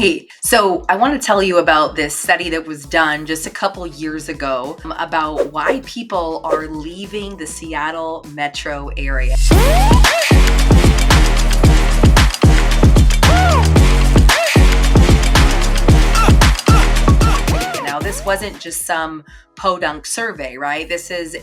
Hey, so I want to tell you about this study that was done just a couple years ago about why people are leaving the Seattle metro area. Now, this wasn't just some podunk survey, right? This is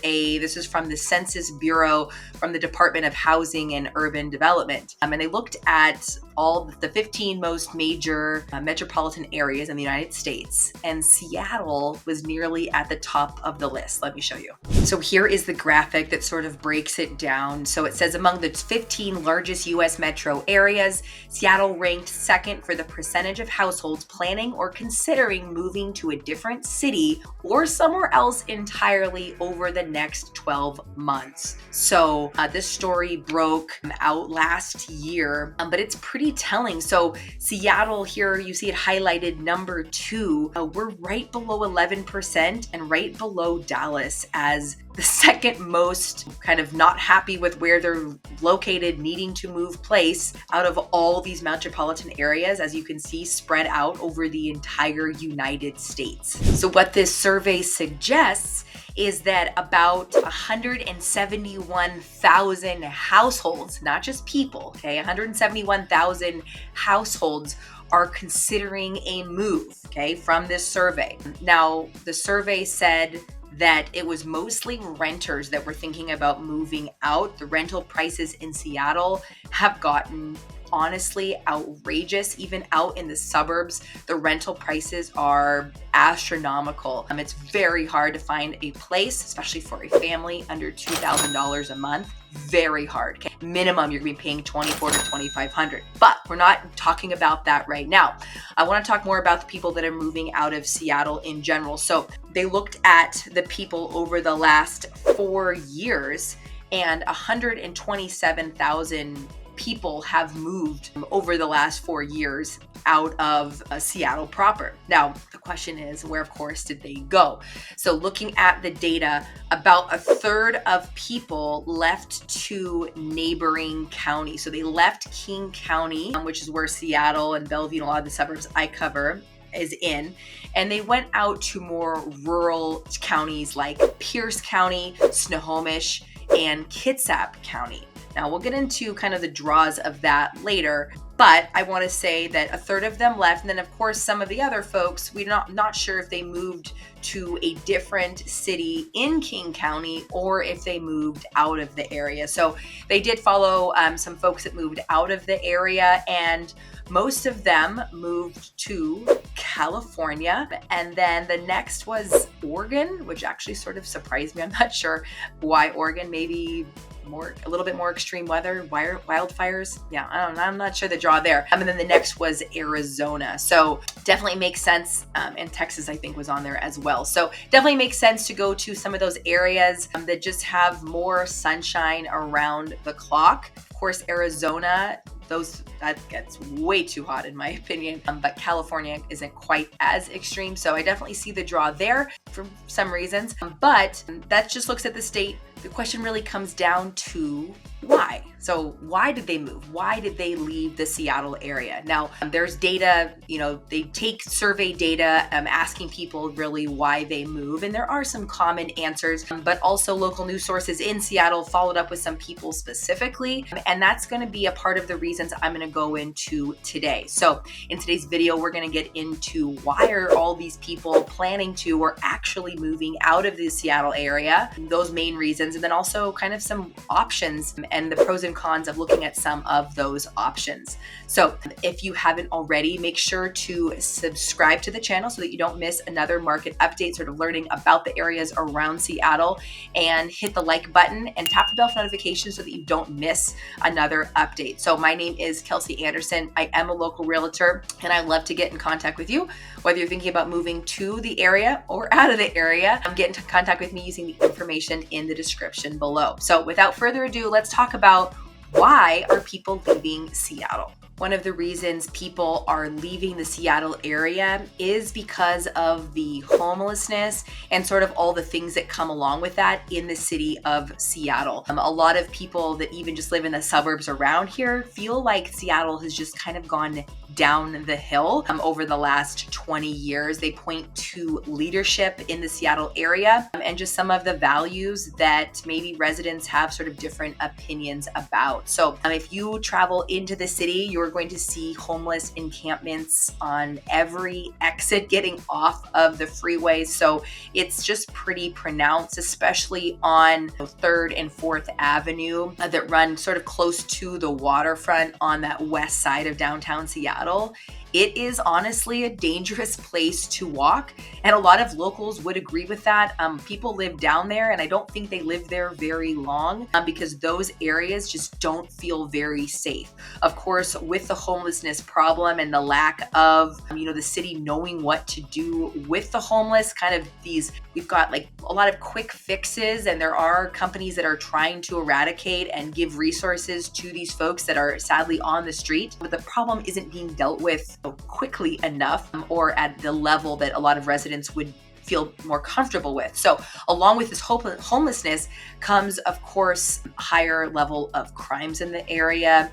from the Census Bureau from the Department of Housing and Urban Development. And they looked at all the 15 most major metropolitan areas in the United States, and Seattle was nearly at the top of the list. Let me show you. So here is the graphic that sort of breaks it down. So it says among the 15 largest US metro areas, Seattle ranked second for the percentage of households planning or considering moving to a different city or somewhere else entirely over the next 12 months. So this story broke out last year, but it's pretty telling. So Seattle here, you see it highlighted number 2. We're right below 11% and right below Dallas as the second most kind of not happy with where they're located, needing to move place out of all these metropolitan areas, as you can see, spread out over the entire United States. So what this survey suggests is that about 171,000 households, not just people, okay, 171,000 households are considering a move, okay, from this survey. Now, the survey said that it was mostly renters that were thinking about moving out. The rental prices in Seattle have gotten honestly outrageous. Even out in the suburbs, the rental prices are astronomical. It's very hard to find a place, especially for a family, under $2,000 a month. Very hard. Okay? Minimum, you're gonna be paying $2,400 to $2,500. But we're not talking about that right now. I want to talk more about the people that are moving out of Seattle in general. So they looked at the people over the last 4 years, and 127,000 people have moved over the last 4 years out of Seattle proper. Now, the question is, where, of course, did they go? So looking at the data, about a third of people left to neighboring counties. So they left King County, which is where Seattle and Bellevue and a lot of the suburbs I cover is in, and they went out to more rural counties like Pierce County, Snohomish, and Kitsap County. Now, we'll get into kind of the draws of that later, but I want to say that a third of them left. And then, of course, some of the other folks, we're not sure if they moved to a different city in King County or if they moved out of the area. So they did follow some folks that moved out of the area, and most of them moved to California. And then the next was Oregon, which actually sort of surprised me. I'm not sure why Oregon, maybe a little bit more extreme weather, wildfires. Yeah, I don't know. I'm not sure the draw there. And then the next was Arizona. So definitely makes sense. And Texas, I think, was on there as well. So definitely makes sense to go to some of those areas that just have more sunshine around the clock. Of course, Arizona, that gets way too hot in my opinion, but California isn't quite as extreme. So I definitely see the draw there for some reasons, but that just looks at the state. The question really comes down to why. So why did they move? Why did they leave the Seattle area? Now, there's data, they take survey data asking people really why they move, and there are some common answers, but also local news sources in Seattle followed up with some people specifically, and that's going to be a part of the reasons I'm going to go into today. So in today's video, we're going to get into why are all these people planning to or actually moving out of the Seattle area, those main reasons, and then also kind of some options and the pros and cons of looking at some of those options. So if you haven't already, make sure to subscribe to the channel so that you don't miss another market update, sort of learning about the areas around Seattle, and hit the like button and tap the bell for notifications so that you don't miss another update. So my name is Kelsey Anderson. I am a local realtor, and I'd love to get in contact with you, whether you're thinking about moving to the area or out of the area. Get into contact with me using the information in the description below. So without further ado, let's talk about why are people leaving Seattle. One of the reasons people are leaving the Seattle area is because of the homelessness and sort of all the things that come along with that in the city of Seattle. A lot of people that even just live in the suburbs around here feel like Seattle has just kind of gone down the hill over the last 20 years. They point to leadership in the Seattle area and just some of the values that maybe residents have sort of different opinions about. So if you travel into the city, you're going to see homeless encampments on every exit getting off of the freeway. So it's just pretty pronounced, especially on 3rd and 4th Avenue that run sort of close to the waterfront on that west side of downtown Seattle. It is honestly a dangerous place to walk, and a lot of locals would agree with that. People live down there, and I don't think they live there very long because those areas just don't feel very safe. Of course, with the homelessness problem and the lack of, the city knowing what to do with the homeless, we've got like a lot of quick fixes, and there are companies that are trying to eradicate and give resources to these folks that are sadly on the street, but the problem isn't being dealt with quickly enough or at the level that a lot of residents would feel more comfortable with. So along with this homelessness comes, of course, higher level of crimes in the area,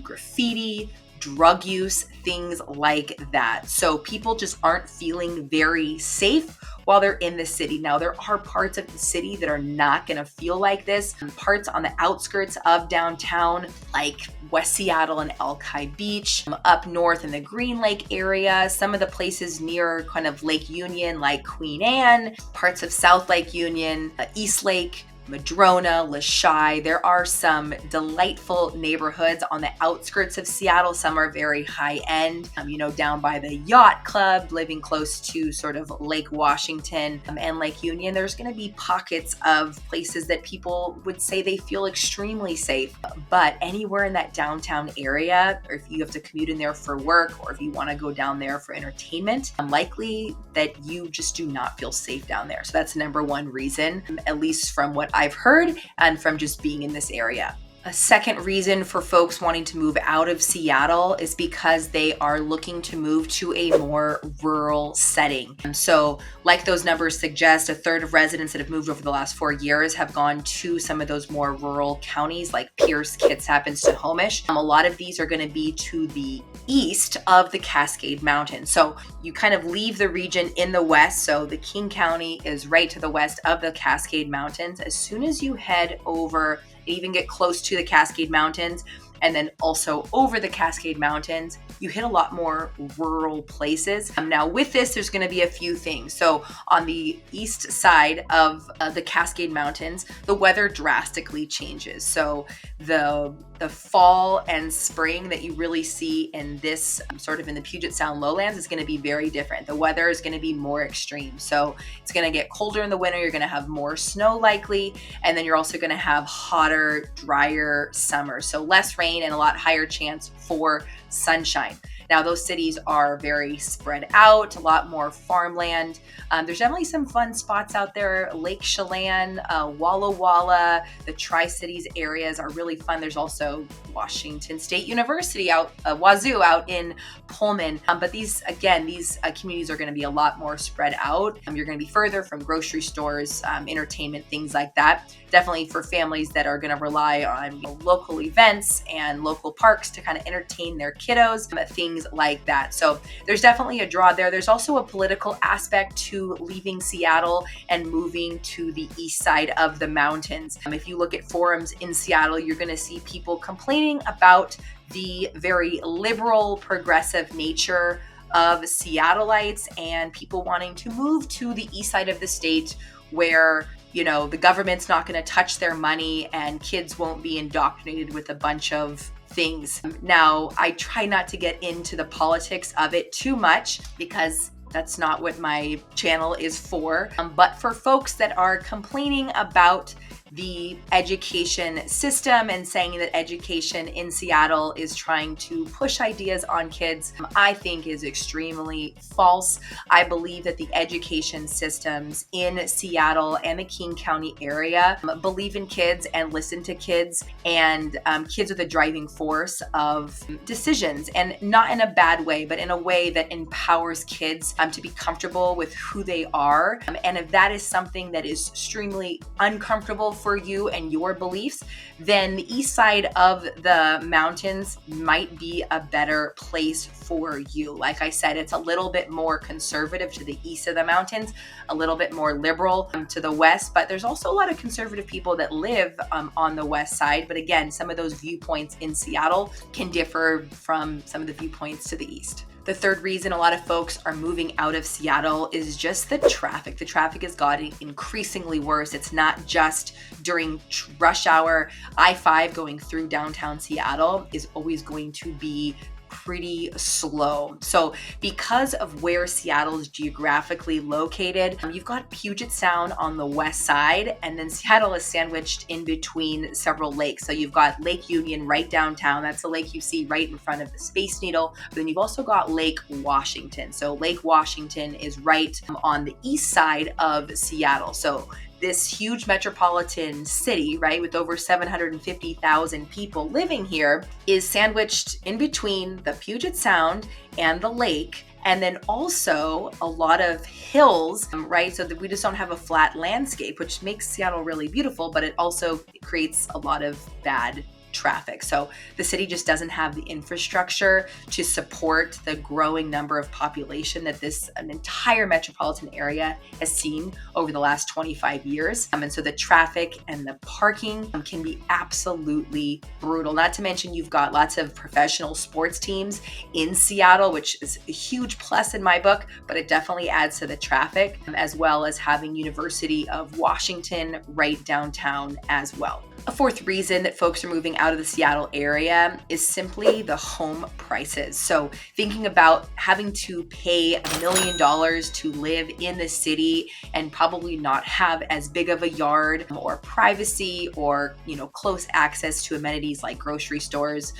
graffiti, drug use, things like that. So people just aren't feeling very safe while they're in the city. Now, there are parts of the city that are not going to feel like this. Parts on the outskirts of downtown, like West Seattle and Alki Beach, up north in the Green Lake area, some of the places near kind of Lake Union, like Queen Anne, parts of South Lake Union, East Lake, Madrona, Lashai. There are some delightful neighborhoods on the outskirts of Seattle. Some are very high end, down by the Yacht Club, living close to sort of Lake Washington and Lake Union. There's going to be pockets of places that people would say they feel extremely safe. But anywhere in that downtown area, or if you have to commute in there for work, or if you want to go down there for entertainment, likely that you just do not feel safe down there. So that's number one reason, at least from what I've heard and from just being in this area. A second reason for folks wanting to move out of Seattle is because they are looking to move to a more rural setting. And so, like those numbers suggest, a third of residents that have moved over the last 4 years have gone to some of those more rural counties like Pierce, Kitsap, and Snohomish. A lot of these are going to be to the east of the Cascade Mountains. So you kind of leave the region in the west. So the King County is right to the west of the Cascade Mountains. As soon as you head over, even get close to the Cascade Mountains, and then also over the Cascade Mountains, you hit a lot more rural places. Now with this, there's going to be a few things. So on the east side of the Cascade Mountains, the weather drastically changes. So the fall and spring that you really see in this sort of in the Puget Sound lowlands is going to be very different. The weather is going to be more extreme. So it's going to get colder in the winter. You're going to have more snow likely. And then you're also going to have hotter, drier summers. So less rain and a lot higher chance for sunshine. Now, those cities are very spread out, a lot more farmland. There's definitely some fun spots out there. Lake Chelan, Walla Walla, the Tri-Cities areas are really fun. There's also Washington State University out, Wazoo out in Pullman. But these communities are going to be a lot more spread out. You're going to be further from grocery stores, entertainment, things like that. Definitely for families that are going to rely on local events and local parks to kind of entertain their kiddos, things like that. So there's definitely a draw there. There's also a political aspect to leaving Seattle and moving to the east side of the mountains. If you look at forums in Seattle, you're going to see people complaining about the very liberal, progressive nature of Seattleites and people wanting to move to the east side of the state where the government's not going to touch their money and kids won't be indoctrinated with a bunch of things. Now, I try not to get into the politics of it too much because that's not what my channel is for. But for folks that are complaining about The education system and saying that education in Seattle is trying to push ideas on kids, I think is extremely false. I believe that the education systems in Seattle and the King County area believe in kids and listen to kids, and kids are the driving force of decisions, and not in a bad way, but in a way that empowers kids to be comfortable with who they are. And if that is something that is extremely uncomfortable for you and your beliefs, then the east side of the mountains might be a better place for you. Like I said, it's a little bit more conservative to the east of the mountains, a little bit more liberal to the west, but there's also a lot of conservative people that live on the west side. But again, some of those viewpoints in Seattle can differ from some of the viewpoints to the east. The third reason a lot of folks are moving out of Seattle is just the traffic. The traffic has gotten increasingly worse. It's not just during rush hour. I-5 going through downtown Seattle is always going to be pretty slow. So because of where Seattle is geographically located, you've got Puget Sound on the west side, and then Seattle is sandwiched in between several lakes. So you've got Lake Union right downtown. That's the lake you see right in front of the Space Needle. But then you've also got Lake Washington. So Lake Washington is right on the east side of Seattle. So this huge metropolitan city, right, with over 750,000 people living here, is sandwiched in between the Puget Sound and the lake. And then also a lot of hills, right? So that we just don't have a flat landscape, which makes Seattle really beautiful, but it also creates a lot of bad traffic. So the city just doesn't have the infrastructure to support the growing number of population that an entire metropolitan area has seen over the last 25 years. And so the traffic and the parking can be absolutely brutal. Not to mention you've got lots of professional sports teams in Seattle, which is a huge plus in my book, but it definitely adds to the traffic, as well as having University of Washington right downtown as well. A fourth reason that folks are moving out of the Seattle area is simply the home prices. So thinking about having to pay $1 million to live in the city and probably not have as big of a yard or privacy or, close access to amenities like grocery stores,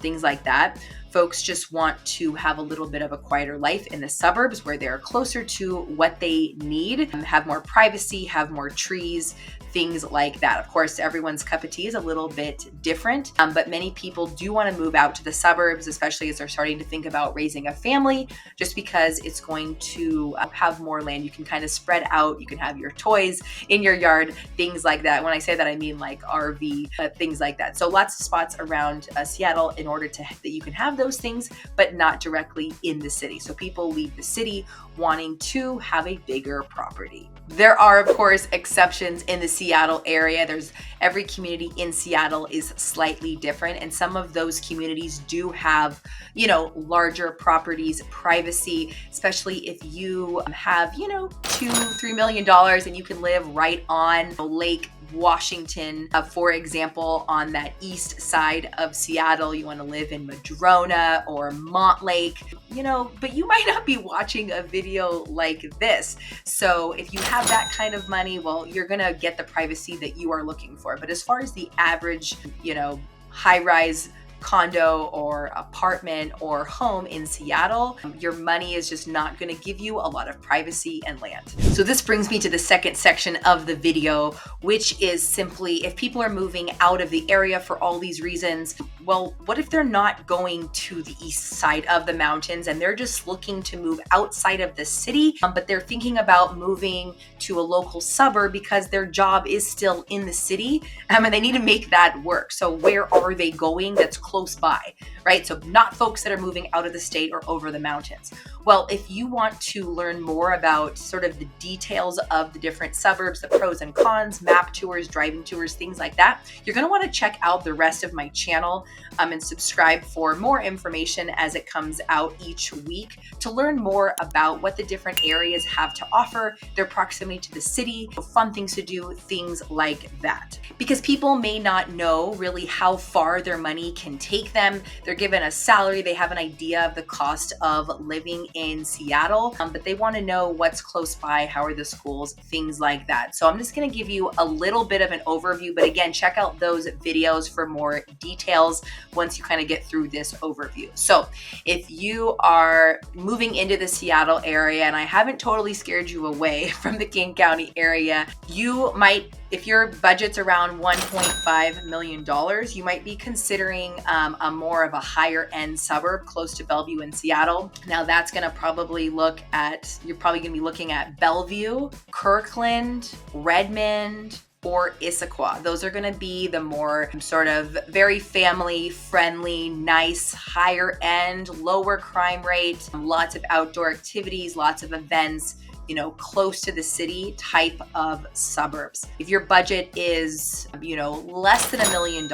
things like that. Folks just want to have a little bit of a quieter life in the suburbs where they're closer to what they need, have more privacy, have more trees, things like that. Of course, everyone's cup of tea is a little bit different, but many people do want to move out to the suburbs, especially as they're starting to think about raising a family, just because it's going to have more land. You can kind of spread out. You can have your toys in your yard, things like that. When I say that, I mean like RV, things like that. So lots of spots around Seattle in order that you can have those things, but not directly in the city. So people leave the city wanting to have a bigger property. There are, of course, exceptions in the Seattle area. Every community in Seattle is slightly different, and some of those communities do have, larger properties, privacy, especially if you have, $2-3 million and you can live right on Lake Washington, for example, on that east side of Seattle. You want to live in Madrona or Montlake, but you might not be watching a video like this. So if you have that kind of money, well, you're going to get the privacy that you are looking for. But as far as the average, high-rise condo or apartment or home in Seattle, your money is just not going to give you a lot of privacy and land. So this brings me to the second section of the video, which is simply if people are moving out of the area for all these reasons, well, what if they're not going to the east side of the mountains and they're just looking to move outside of the city, but they're thinking about moving to a local suburb because their job is still in the city, and they need to make that work. So where are they going that's close by, right? So not folks that are moving out of the state or over the mountains. Well, if you want to learn more about sort of the details of the different suburbs, the pros and cons, map tours, driving tours, things like that, you're going to want to check out the rest of my channel. and subscribe for more information as it comes out each week to learn more about what the different areas have to offer, their proximity to the city, fun things to do, things like that. Because people may not know really how far their money can take them. They're given a salary, they have an idea of the cost of living in Seattle, but they want to know what's close by, how are the schools, things like that. So I'm just going to give you a little bit of an overview, but again, check out those videos for more details once you kind of get through this overview. So if you are moving into the Seattle area, and I haven't totally scared you away from the King County area, you might, if your budget's around $1.5 million, you might be considering a more of a higher end suburb close to Bellevue in Seattle. Now that's gonna probably look at, you're probably gonna be looking at Bellevue, Kirkland, Redmond, or Issaquah. Those are going to be the more sort of very family friendly, nice, higher end, lower crime rate, lots of outdoor activities, lots of events, you know, close to the city type of suburbs. If your budget is, you know, less than $1 million,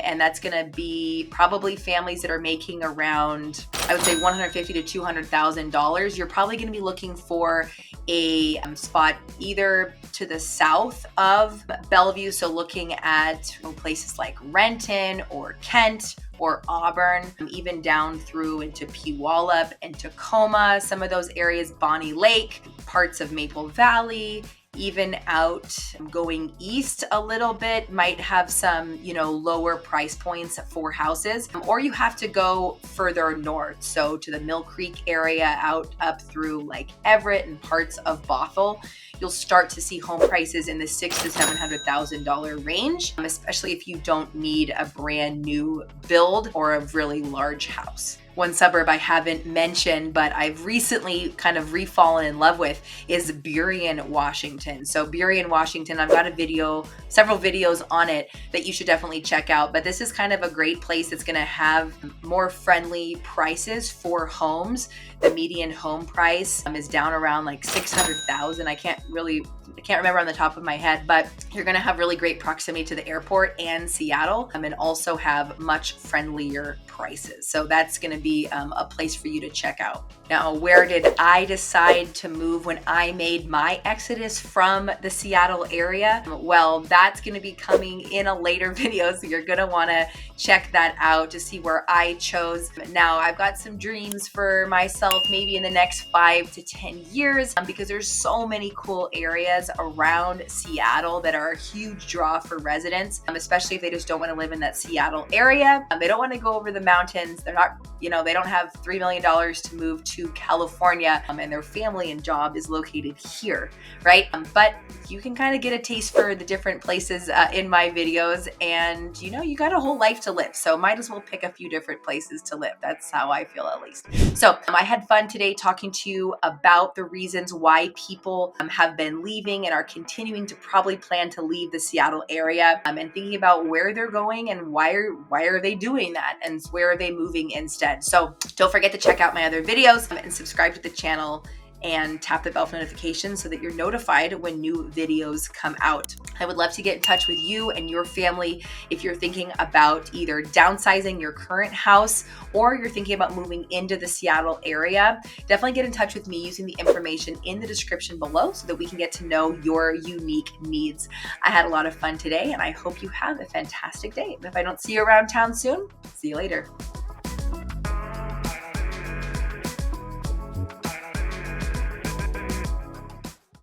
and that's going to be probably families that are making around, I would say $150,000 to $200,000, you're probably going to be looking for a spot either to the south of Bellevue, so looking at places like Renton or Kent or Auburn, even down through into Puyallup and Tacoma, some of those areas, Bonnie Lake, parts of Maple Valley, even out going east a little bit might have some, you know, lower price points for houses, or you have to go further north. So to the Mill Creek area, out up through like Everett and parts of Bothell, you'll start to see home prices in the $600,000 to $700,000 range, especially if you don't need a brand new build or a really large house. One suburb I haven't mentioned, but I've recently kind of refallen in love with is Burien, Washington. So Burien, Washington, I've got a video, several videos on it that you should definitely check out. But this is kind of a great place that's gonna have more friendly prices for homes. The median home price is down around like $600,000. I can't remember on the top of my head, but you're gonna have really great proximity to the airport and Seattle, and also have much friendlier prices. So that's gonna be a place for you to check out. Now, where did I decide to move when I made my exodus from the Seattle area? Well, that's gonna be coming in a later video, so you're gonna wanna check that out to see where I chose. Now, I've got some dreams for myself maybe in the next 5 to 10 years, because there's so many cool areas around Seattle that are a huge draw for residents, especially if they just don't want to live in that Seattle area. They don't want to go over the mountains. They're not, you know, they don't have $3 million to move to California, and their family and job is located here, right? But you can kind of get a taste for the different places in my videos, and you know, you got a whole life to live, so might as well pick a few different places to live. That's how I feel, at least. So I had fun today talking to you about the reasons why people have been leaving and are continuing to probably plan to leave the Seattle area, and thinking about where they're going and why are they doing that, and where are they moving instead. So don't forget to check out my other videos and subscribe to the channel and tap the bell for notifications so that you're notified when new videos come out. I would love to get in touch with you and your family if you're thinking about either downsizing your current house or you're thinking about moving into the Seattle area. Definitely get in touch with me using the information in the description below so that we can get to know your unique needs. I had a lot of fun today, and I hope you have a fantastic day. If I don't see you around town soon, see you later.